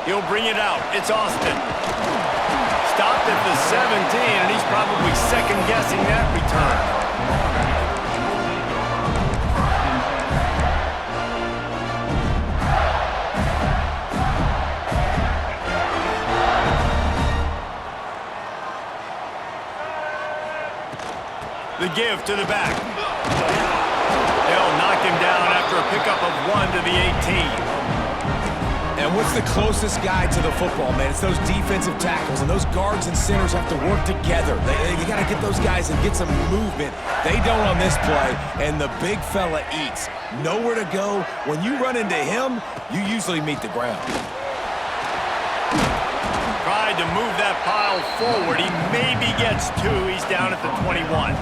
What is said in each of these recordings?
He'll bring it out. It's Austin. Stopped at the 17, and he's probably second-guessing that return. The give to the back. They'll knock him down after a pickup of 1 to the 18. And what's the closest guy to the football, man? It's those defensive tackles, and those guards and centers have to work together. They got to get those guys and get some movement. They don't on this play, and the big fella eats. Nowhere to go. When you run into him, you usually meet the ground. Tried to move that pile forward. He maybe gets 2. He's down at the 21.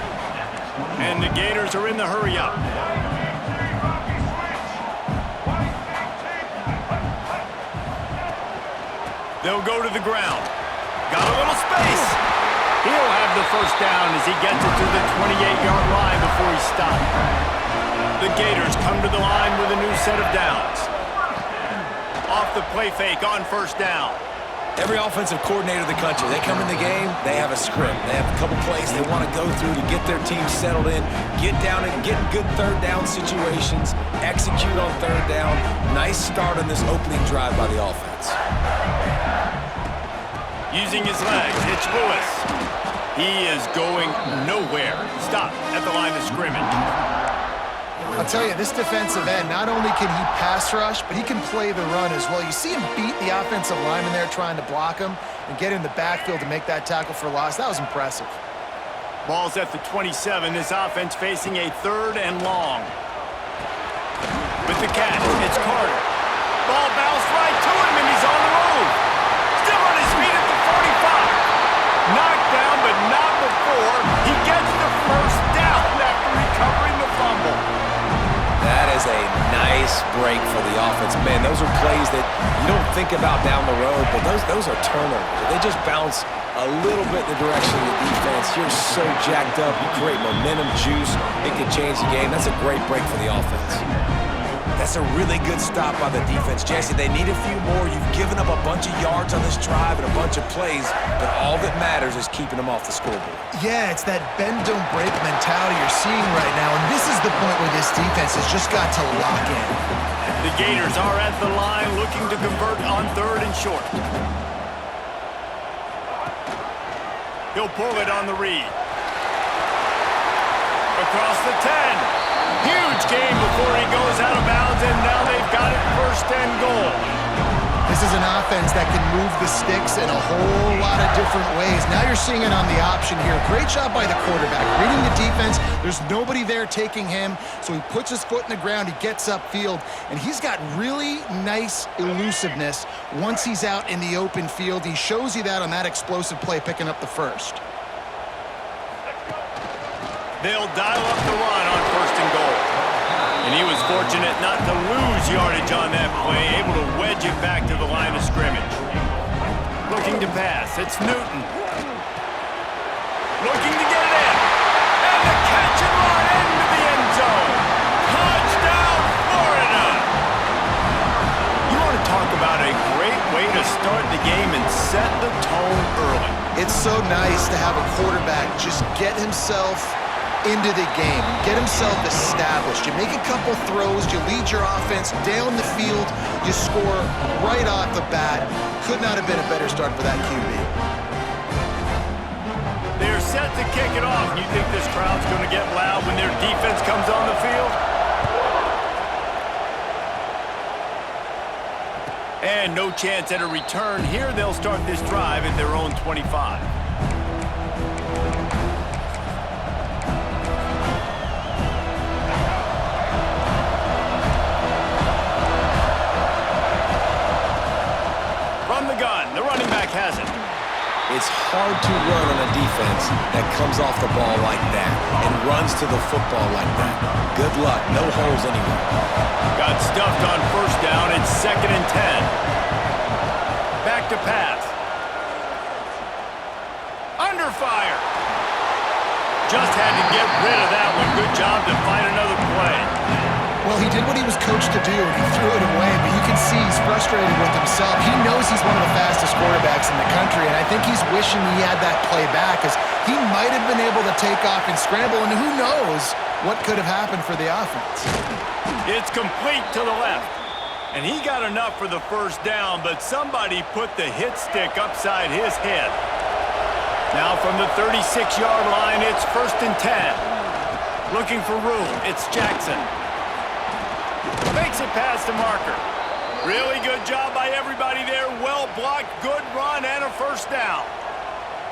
And the Gators are in the hurry-up. They'll go to the ground. Got a little space. He'll have the first down as he gets it to the 28-yard line before he stopped. The Gators come to the line with a new set of downs. Off the play fake on first down. Every offensive coordinator in the country, they come in the game, they have a script. They have a couple plays they want to go through to get their team settled in, get down and get good third down situations, execute on third down. Nice start on this opening drive by the offense. Using his legs, it's Lewis. He is going nowhere. Stop at the line of scrimmage. I'll tell you, this defensive end, not only can he pass rush, but he can play the run as well. You see him beat the offensive lineman there trying to block him and get in the backfield to make that tackle for loss. That was impressive. Ball's at the 27. This offense facing a 3rd and long. With the catch, it's Carter. Ball bounced right to him, and he's on the move. Still on his feet at the 45. Knocked down, but not before he gets the first down after recovering the fumble. That is a nice break for the offense. Man, those are plays that you don't think about down the road, but those are turnovers. They just bounce a little bit in the direction of the defense. You're so jacked up. You create momentum, juice. It could change the game. That's a great break for the offense. That's a really good stop by the defense. Jesse, they need a few more. You've given up a bunch of yards on this drive and a bunch of plays, but all that matters is keeping them off the scoreboard. Yeah, it's that bend, don't break mentality you're seeing right now, and this is the point where this defense has just got to lock in. The Gators are at the line looking to convert on 3rd and short. He'll pull it on the read. Across the 10. Huge game before he goes out of bounds, and now they've got it 1st and goal. This is an offense that can move the sticks in a whole lot of different ways. Now you're seeing it on the option here. Great job by the quarterback. Reading the defense, there's nobody there taking him, so he puts his foot in the ground, he gets upfield, and he's got really nice elusiveness once he's out in the open field. He shows you that on that explosive play, picking up the first. They'll dial up the run on 1st and goal. And he was fortunate not to lose yardage on that play, able to wedge it back to the line of scrimmage. Looking to pass, it's Newton. Looking to get it in. And the catch and run into the end zone. Touchdown, Florida! You want to talk about a great way to start the game and set the tone early. It's so nice to have a quarterback just get himself into the game, get himself established. You make a couple throws, you lead your offense down the field, you score right off the bat. Could not have been a better start for that QB. They're set to kick it off. You think this crowd's going to get loud when their defense comes on the field? And no chance at a return here. They'll start this drive at their own 25. The running back has it. It's hard to run on a defense that comes off the ball like that and runs to the football like that. Good luck. No holes anywhere. Got stuffed on 1st down. It's 2nd and 10. Back to pass. Under fire. Just had to get rid of that one. Good job to find another play. Well, Well, he did what he was coached to do, and he threw it away, but you can see he's frustrated with himself. He knows he's one of the fastest quarterbacks in the country, and I think he's wishing he had that play back, because he might have been able to take off and scramble, and who knows what could have happened for the offense. It's complete to the left. And he got enough for the first down, but somebody put the hit stick upside his head. Now from the 36-yard line, it's 1st and 10. Looking for room, it's Jackson. Makes it past the marker. Really good job by everybody there. Well blocked, good run, and a first down.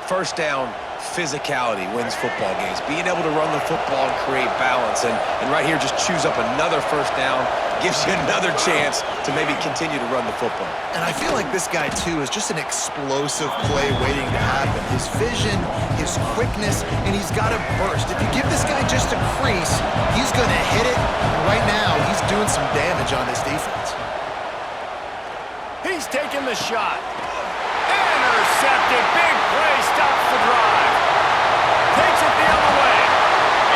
First down, physicality wins football games. Being able to run the football and create balance. And right here, just choose up another first down. Gives you another chance to maybe continue to run the football. And I feel like this guy, too, is just an explosive play waiting to happen. His vision, his quickness, and he's got a burst. If you give this guy just a crease, he's going to hit it. And right now, he's doing some damage on this defense. He's taking the shot. Intercepted. Big play. Stops the drive. Takes it the other way.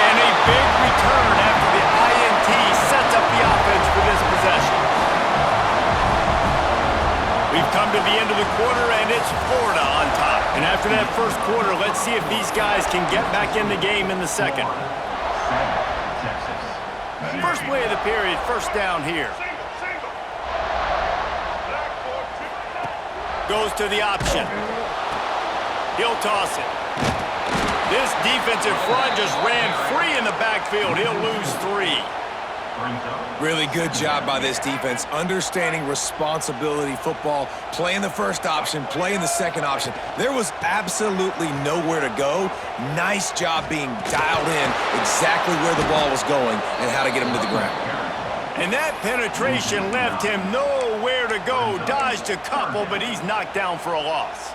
And a big return after the INT sets up the offense for this possession. We've come to the end of the quarter, and it's Florida on top. And after that first quarter, let's see if these guys can get back in the game in the second. First play of the period, first down here. Goes to the option. He'll toss it. This defensive front just ran free in the backfield. He'll lose 3. Really good job by this defense, understanding responsibility football, playing the first option, playing the second option. There was absolutely nowhere to go. Nice job being dialed in exactly where the ball was going and how to get him to the ground. And that penetration left him nowhere to go. Dodged a couple, but he's knocked down for a loss.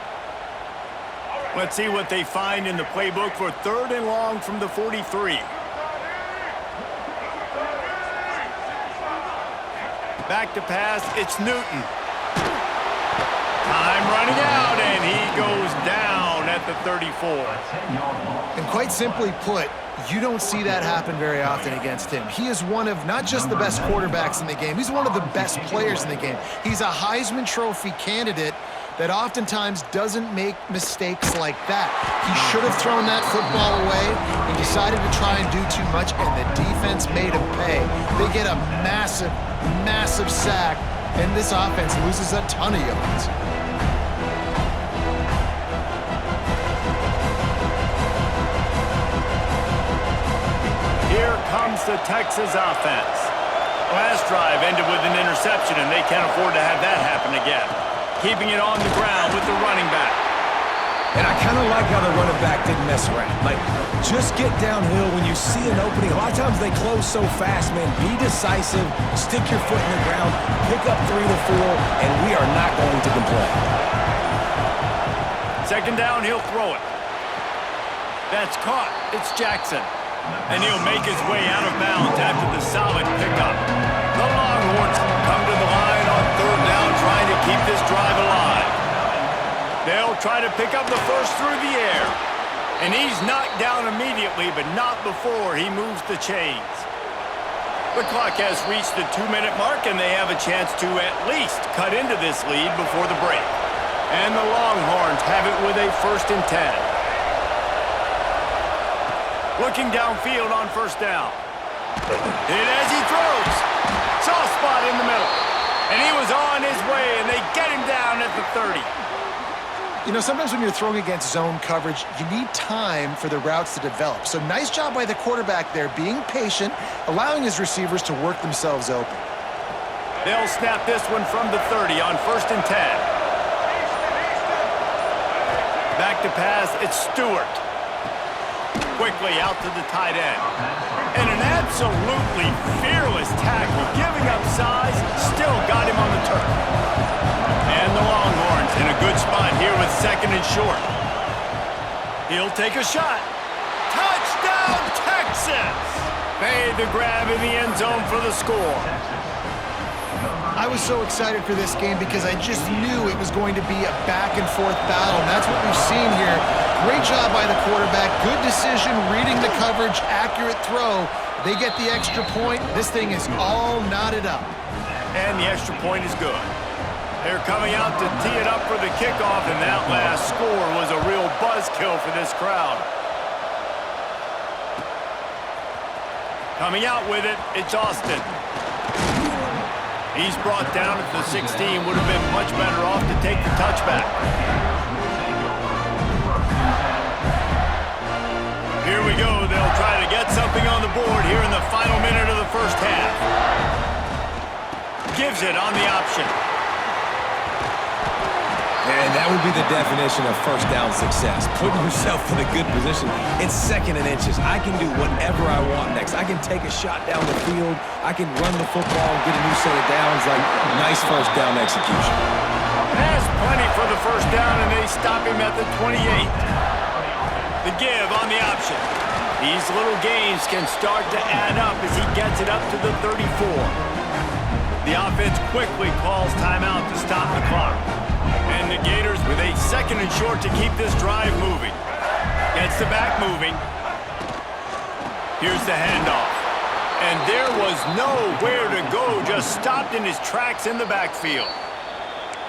Let's see what they find in the playbook for 3rd and long from the 43. Back to pass, it's Newton. Time running out, and he goes down at the 34. And quite simply put, you don't see that happen very often against him. He is one of not just the best quarterbacks in the game, he's one of the best players in the game. He's a Heisman Trophy candidate that oftentimes doesn't make mistakes like that. He should have thrown that football away. He decided to try and do too much, and the defense made him pay. They get a massive, massive sack, and this offense loses a ton of yards. Here comes the Texas offense. Last drive ended with an interception, and they can't afford to have that happen again. Keeping it on the ground with the running back. And I kind of like how the running back didn't mess around. Like, just get downhill when you see an opening. A lot of times they close so fast, man. Be decisive, stick your foot in the ground, pick up 3 to 4, and we are not going to complain. 2nd down, he'll throw it. That's caught. It's Jackson. And he'll make his way out of bounds after the solid pickup. The Longhorns come to the line on 3rd down, trying to keep this drive alive. They'll try to pick up the first through the air. And he's knocked down immediately, but not before he moves the chains. The clock has reached the 2-minute mark, and they have a chance to at least cut into this lead before the break. And the Longhorns have it with a 1st and 10. Looking downfield on 1st down. And as he throws, soft spot in the middle. And he was on his way, and they get him down at the 30. You know, sometimes when you're throwing against zone coverage, you need time for the routes to develop. So nice job by the quarterback there, being patient, allowing his receivers to work themselves open. They'll snap this one from the 30 on 1st and 10. Back to pass, it's Stewart. Quickly out to the tight end. And an absolutely fearless tackle, giving up size, still got him on the turf. And the Longhorns in a good spot here with 2nd and short. He'll take a shot. Touchdown, Texas! Made the grab in the end zone for the score. I was so excited for this game because I just knew it was going to be a back-and-forth battle, and that's what we've seen here. Great job by the quarterback, good decision, reading the coverage, accurate throw. They get the extra point. This thing is all knotted up. And the extra point is good. They're coming out to tee it up for the kickoff, and that last score was a real buzzkill for this crowd. Coming out with it, it's Austin. He's brought down at the 16, would have been much better off to take the touchback. Here we go, they'll try to get something on the board here in the final minute of the first half. Gives it on the option. And that would be the definition of first down success. Putting yourself in a good position. It's 2nd and inches. I can do whatever I want next. I can take a shot down the field. I can run the football and get a new set of downs. Like, nice first down execution. Has plenty for the first down, and they stop him at the 28. The give on the option. These little gains can start to add up as he gets it up to the 34. The offense quickly calls timeout to stop the clock. And the Gators with a 2nd and short to keep this drive moving. Gets the back moving. Here's the handoff. And there was nowhere to go, just stopped in his tracks in the backfield.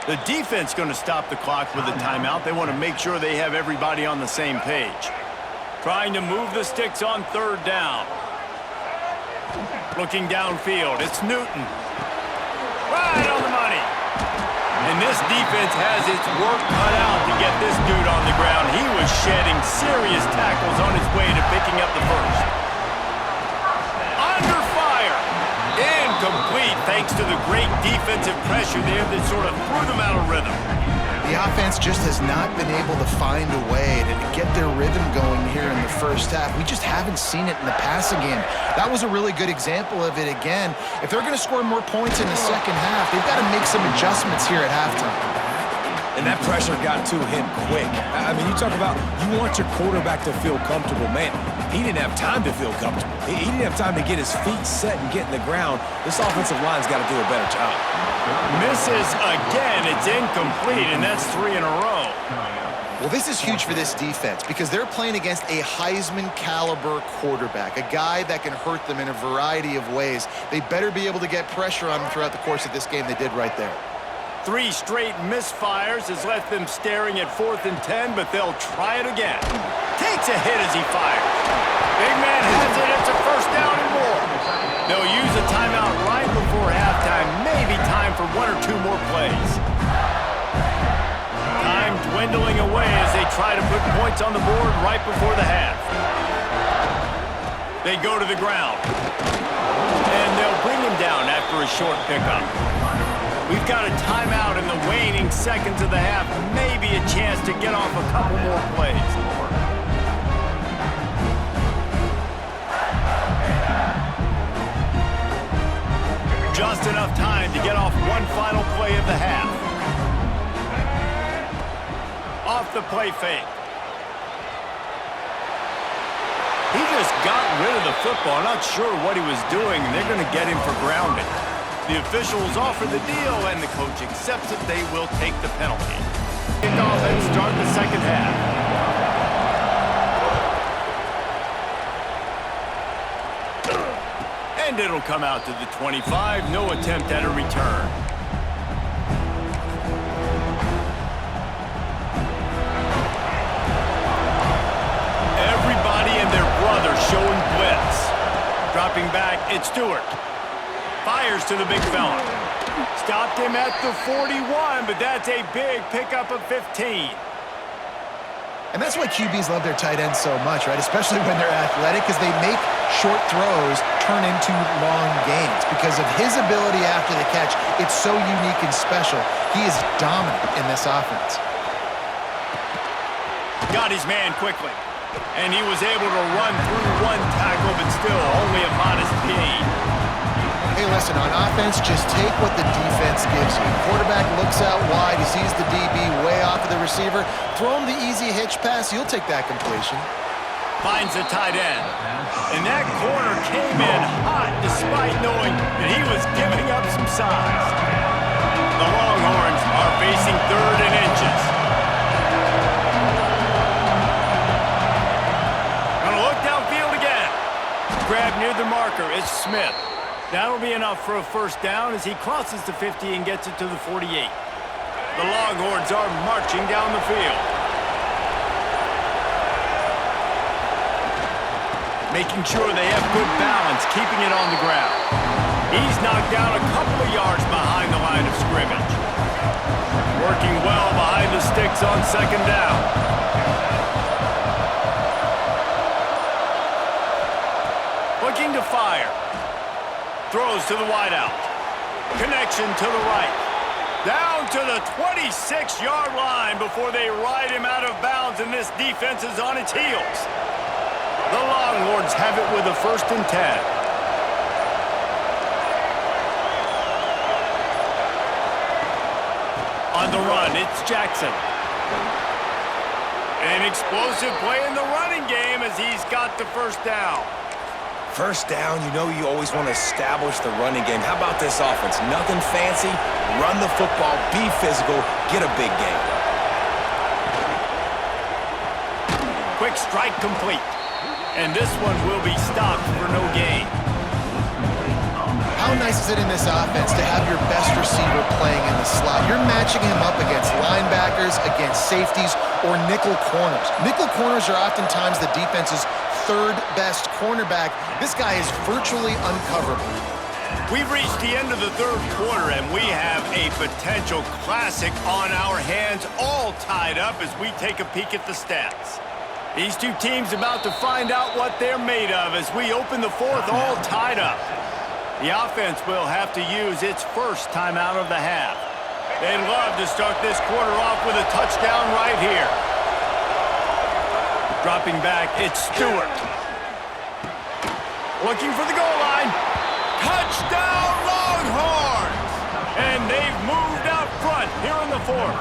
The defense going to stop the clock with a timeout. They want to make sure they have everybody on the same page. Trying to move the sticks on 3rd down. Looking downfield, it's Newton. Right on the money. And this defense has its work cut out to get this dude on the ground. He was shedding serious tackles on his way to picking up the first. Under fire. Incomplete thanks to the great defensive pressure there that sort of threw them out of rhythm. The offense just has not been able to find a way to get their rhythm going here in the first half. We just haven't seen it in the passing game. That was a really good example of it again. If they're going to score more points in the second half, they've got to make some adjustments here at halftime. And that pressure got to him quick. I mean, you talk about you want your quarterback to feel comfortable. Man, he didn't have time to feel comfortable. He didn't have time to get his feet set and get in the ground. This offensive line's got to do a better job. Misses again. It's incomplete, and that's 3 in a row. Well, this is huge for this defense because they're playing against a Heisman-caliber quarterback, a guy that can hurt them in a variety of ways. They better be able to get pressure on him throughout the course of this game. They did right there. 3 straight misfires has left them staring at 4th and 10, but they'll try it again. Takes a hit as he fires. Big man has it. It's a first down and more. They'll use a timeout right before halftime. Maybe time for 1 or 2 more plays. Time dwindling away as they try to put points on the board right before the half. They go to the ground. And they'll bring him down after a short pickup. We've got a timeout in the waning seconds of the half. Maybe a chance to get off a couple more plays. Just enough time to get off one final play of the half. Off the play fake. He just got rid of the football. Not sure what he was doing. They're going to get him for grounding. The officials offer the deal, and the coach accepts it. They will take the penalty. Kick off and start the second half. And it'll come out to the 25. No attempt at a return. Everybody and their brother showing blitz. Dropping back, it's Stewart. Fires to the big fella. Stopped him at the 41, but that's a big pickup of 15. And that's why QBs love their tight ends so much, right? Especially when they're athletic, because they make short throws turn into long gains. Because of his ability after the catch, it's so unique and special. He is dominant in this offense. Got his man quickly. And he was able to run through one tackle, but still only a modest gain. Hey, listen, on offense, just take what the defense gives you. Quarterback looks out wide, he sees the DB way off of the receiver. Throw him the easy hitch pass, you'll take that completion. Finds the tight end. And that corner came in hot despite knowing that he was giving up some size. The Longhorns are facing 3rd and inches. Gonna look downfield again. Grab near the marker. It's Smith. That'll be enough for a first down as he crosses the 50 and gets it to the 48. The Longhorns are marching down the field. Making sure they have good balance, keeping it on the ground. He's knocked down a couple of yards behind the line of scrimmage. Working well behind the sticks on 2nd down. Looking to fire. Throws to the wideout. Connection to the right. Down to the 26-yard line before they ride him out of bounds, and this defense is on its heels. The Longhorns have it with a 1st and 10. On the run, it's Jackson. An explosive play in the running game as he's got the 1st down. First down, you know you always want to establish the running game. How about this offense? Nothing fancy. Run the football, be physical, get a big gain. Quick strike complete. And this one will be stopped for no gain. How nice is it in this offense to have your best receiver playing in the slot? You're matching him up against linebackers, against safeties, or nickel corners. Nickel corners are oftentimes the defense's 3rd best cornerback. This guy is virtually uncoverable. We've reached the end of the 3rd quarter, and we have a potential classic on our hands, all tied up as we take a peek at the stats. These two teams about to find out what they're made of as we open the 4th all tied up. The offense will have to use its first timeout of the half. They'd love to start this quarter off with a touchdown right here. Dropping back, it's Stewart. Looking for the goal line. Touchdown Longhorns! And they've moved out front here in the 4th.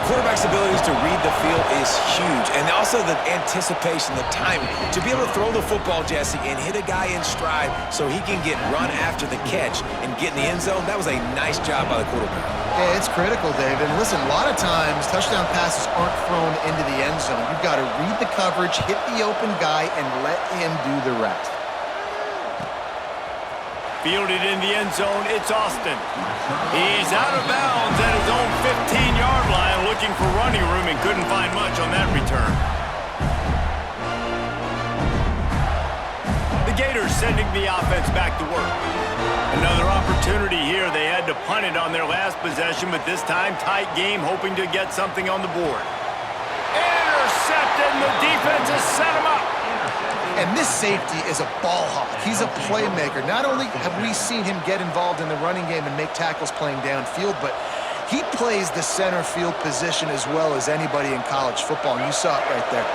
Quarterback's abilities to read the field is huge, and also the anticipation, the timing. To be able to throw the football, Jesse, and hit a guy in stride so he can get run after the catch and get in the end zone, that was a nice job by the quarterback. Yeah, it's critical, Dave. And listen, a lot of times touchdown passes aren't thrown into the end zone. You've got to read the coverage, hit the open guy, and let him do the rest. Fielded in the end zone, it's Austin. He's out of bounds at his own 15-yard line, looking for running room and couldn't find much on that return. The Gators sending the offense back to work. Another opportunity here. They had to punt it on their last possession, but this time tight game, hoping to get something on the board. Intercepted, and the defense has set him up. And this safety is a ball hawk. He's a playmaker. Not only have we seen him get involved in the running game and make tackles playing downfield, but he plays the center field position as well as anybody in college football, and you saw it right there.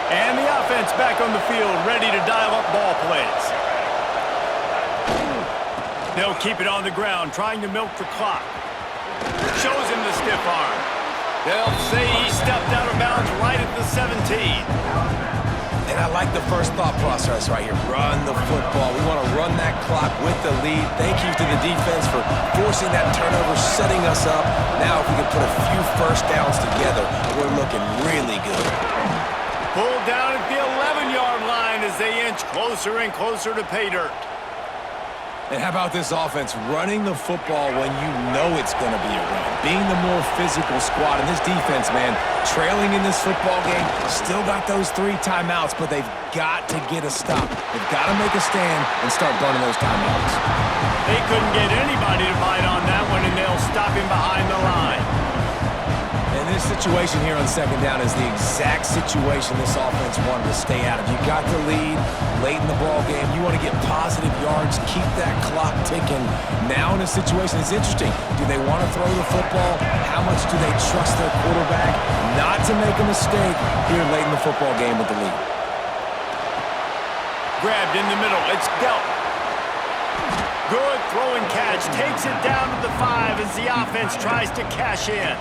And the offense back on the field, ready to dial up ball plays. They'll keep it on the ground, trying to milk the clock. Shows him the stiff arm. They'll say he stepped out of bounds right at the 17. And I like the first thought process right here. Run the football. We want to run that clock with the lead. Thank you to the defense for forcing that turnover, setting us up. Now if we can put a few first downs together, we're looking really good. Pulled down at the 11-yard line as they inch closer and closer to pay dirt. And how about this offense running the football when you know it's going to be a run? Being the more physical squad. And this defense, man, trailing in this football game, still got those 3 timeouts, but they've got to get a stop. They've got to make a stand and start burning those timeouts. They couldn't get anybody to bite on that one, and they'll stop him behind the line. And this situation here on 2nd down is the exact situation this offense wanted to stay out of. You got the lead late in the ball game. You want to get positive yards, keep that clock ticking. Now in a situation, it's interesting. Do they want to throw the football? How much do they trust their quarterback not to make a mistake here late in the football game with the lead? Grabbed in the middle. It's Delp. Good throwing catch. Takes it down to the 5 as the offense tries to cash in.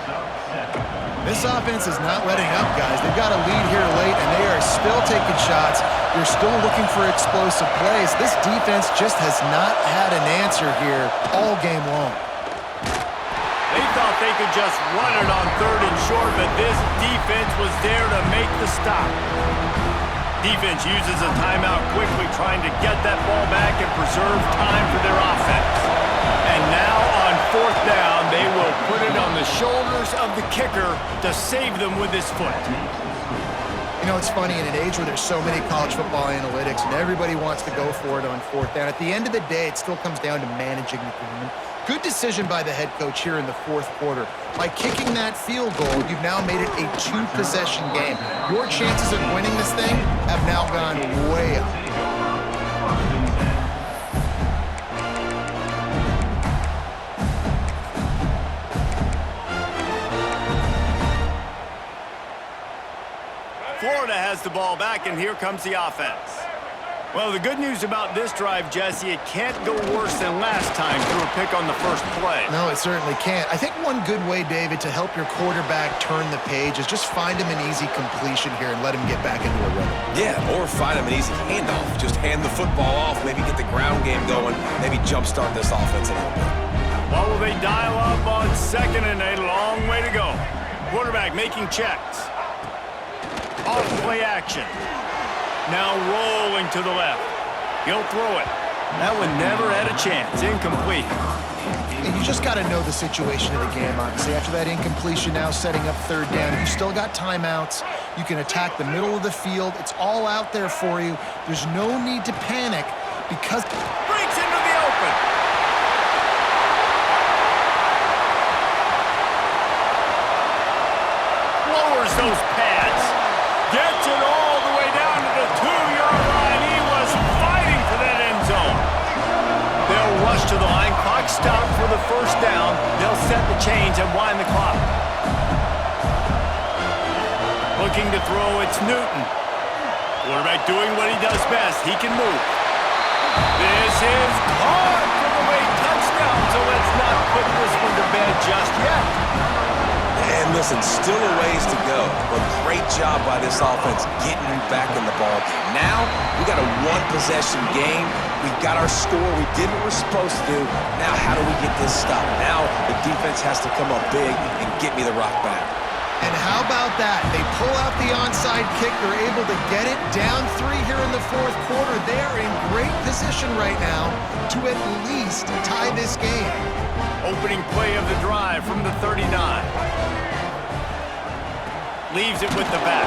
This offense is not letting up, guys. They've got a lead here late, and they are still taking shots. They're still looking for explosive plays. This defense just has not had an answer here all game long. They thought they could just run it on 3rd and short, but this defense was there to make the stop. Defense uses a timeout quickly, trying to get that ball back and preserve time for their offense. And now on 4th down, they will put it on the shoulders of the kicker to save them with his foot. You know, it's funny, in an age where there's so many college football analytics and everybody wants to go for it on 4th down, at the end of the day, it still comes down to managing the game. Good decision by the head coach here in the 4th quarter. By kicking that field goal, you've now made it a 2-possession game. Your chances of winning this thing have now gone way up. Florida has the ball back, and here comes the offense. Well, the good news about this drive, Jesse, it can't go worse than last time through a pick on the first play. No, it certainly can't. I think one good way, David, to help your quarterback turn the page is just find him an easy completion here and let him get back into a rhythm. Yeah, or find him an easy handoff. Just hand the football off, maybe get the ground game going, maybe jumpstart this offense a little bit. What will they dial up on 2nd and a long way to go? Quarterback making checks. Off play action. Now rolling to the left. He'll throw it. That one never had a chance. Incomplete. And you just got to know the situation of the game, obviously. After that incompletion, now setting up 3rd down. You still got timeouts. You can attack the middle of the field. It's all out there for you. There's no need to panic because... Breaks into the open. Lowers those pads. Gets it all the way down to the 2-yard line. He was fighting for that end zone. They'll rush to the line. Clock stopped for the 1st down. They'll set the chains and wind the clock. Looking to throw, it's Newton. Quarterback doing what he does best. He can move. This is caught for the late touchdown, so let's not put this one to bed just yet. And listen, still a ways to go, but great job by this offense getting you back in the ball game. Now, we got a 1-possession game. We got our score. We did what we're supposed to do. Now, how do we get this stopped? Now, the defense has to come up big and get me the rock back. And how about that? They pull out the onside kick. They're able to get it down 3 here in the 4th quarter. They are in great position right now to at least tie this game. Opening play of the drive from the 39. Leaves it with the back.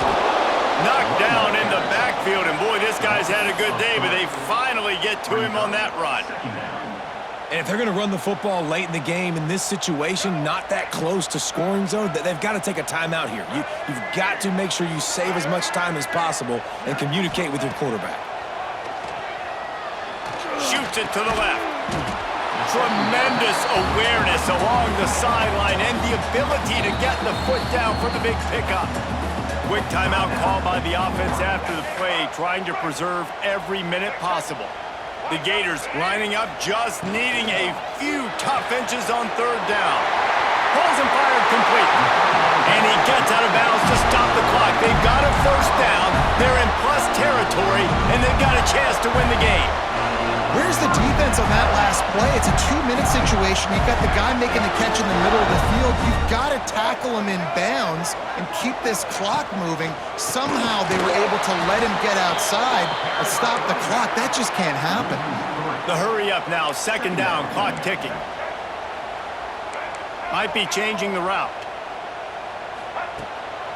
Knocked down in the backfield, and boy, this guy's had a good day, but they finally get to him on that run. And if they're going to run the football late in the game in this situation, not that close to scoring zone, they've got to take a timeout here. You've got to make sure you save as much time as possible and communicate with your quarterback. Shoots it to the left. Tremendous awareness along the sideline and the ability to get the foot down for the big pickup. Quick timeout call by the offense after the play, trying to preserve every minute possible. The Gators lining up, just needing a few tough inches on 3rd down. Pulls and fired complete. And he gets out of bounds to stop the clock. They've got a 1st down. They're in plus territory, and they've got a chance to win the game. Where's the defense on that last play? It's a 2-minute situation. You've got the guy making the catch in the middle of the field. You've got to tackle him in bounds and keep this clock moving. Somehow they were able to let him get outside and stop the clock. That just can't happen. The hurry up now, 2nd down, clock ticking. Might be changing the route.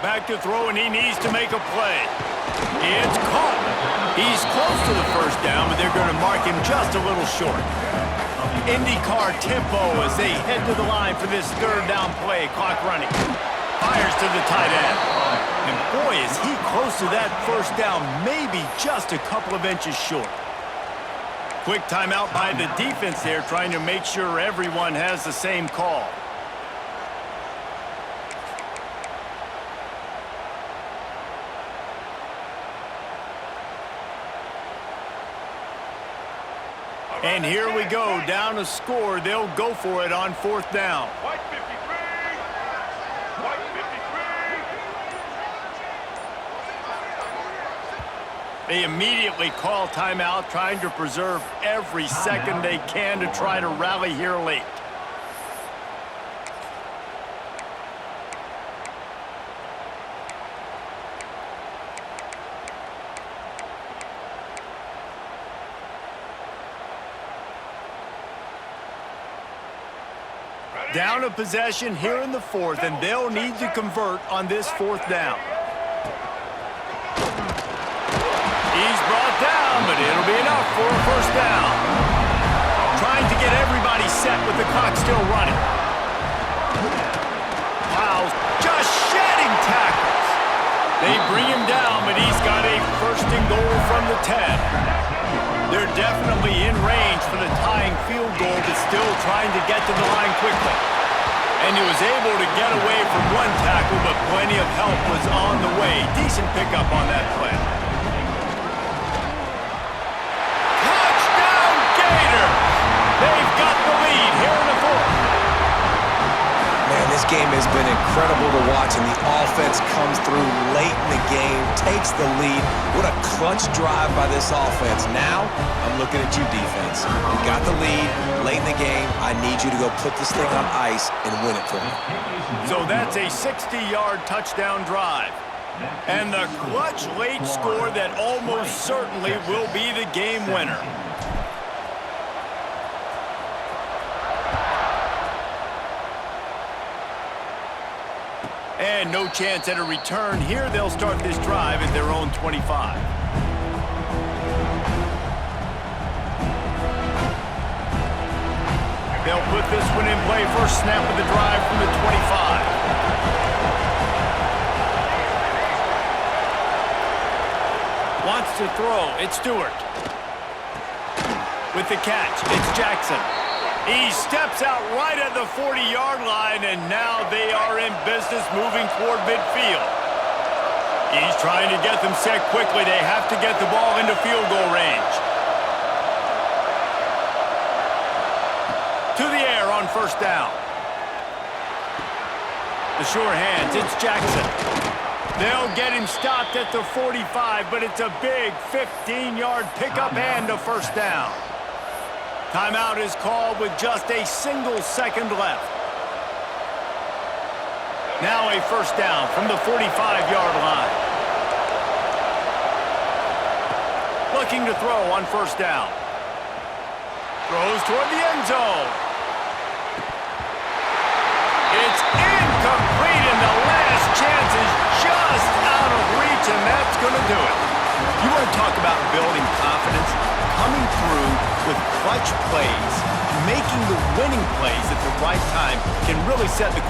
Back to throw, and he needs to make a play. It's caught. He's close to the 1st down, but they're going to mark him just a little short. IndyCar tempo as they head to the line for this 3rd down play. Clock running. Fires to the tight end. And boy, is he close to that 1st down, maybe just a couple of inches short. Quick timeout by the defense there, trying to make sure everyone has the same call. And here we go, down a score. They'll go for it on 4th down. White 53. White 53. They immediately call timeout, trying to preserve every second they can to try to rally here late. Down a possession here in the fourth, and they'll need to convert on this fourth down. He's brought down, but it'll be enough for a first down. Trying to get everybody set with the clock still running. Powell's just shedding tackles. They bring him down, but he's got a first and goal from the 10. They're definitely in range for the tying field goal, but still trying to get to the line quickly. And he was able to get away from one tackle, but plenty of help was on the way. Decent pickup on that play. Touchdown, Gators! They've got the lead here in the fourth. Man, this game has been incredible to watch, and the offense comes through late in the game, takes the lead. What a clutch drive by this offense. Now, I'm looking at you, defense. You got the lead late in the game. I need you to go put this thing on ice and win it for me. So that's a 60-yard touchdown drive. And the clutch late score that almost certainly will be the game winner. And no chance at a return here. They'll start this drive at their own 25. They'll put this one in play. First snap of the drive from the 25. Wants to throw. It's Stewart. With the catch, it's Jackson. He steps out right at the 40-yard line, and now they are in business moving toward midfield. He's trying to get them set quickly. They have to get the ball into field goal range. To the air on first down. The sure hands, it's Jackson. They'll get him stopped at the 45, but it's a big 15-yard pickup and a first down. Timeout is called with just a single second left. Now a first down from the 45-yard line. Looking to throw on first down. Throws toward the end zone. It's incomplete, and the last chance is just out of reach, and that's going to do it. You want to talk about building confidence? Coming through with clutch plays, making the winning plays at the right time can really set the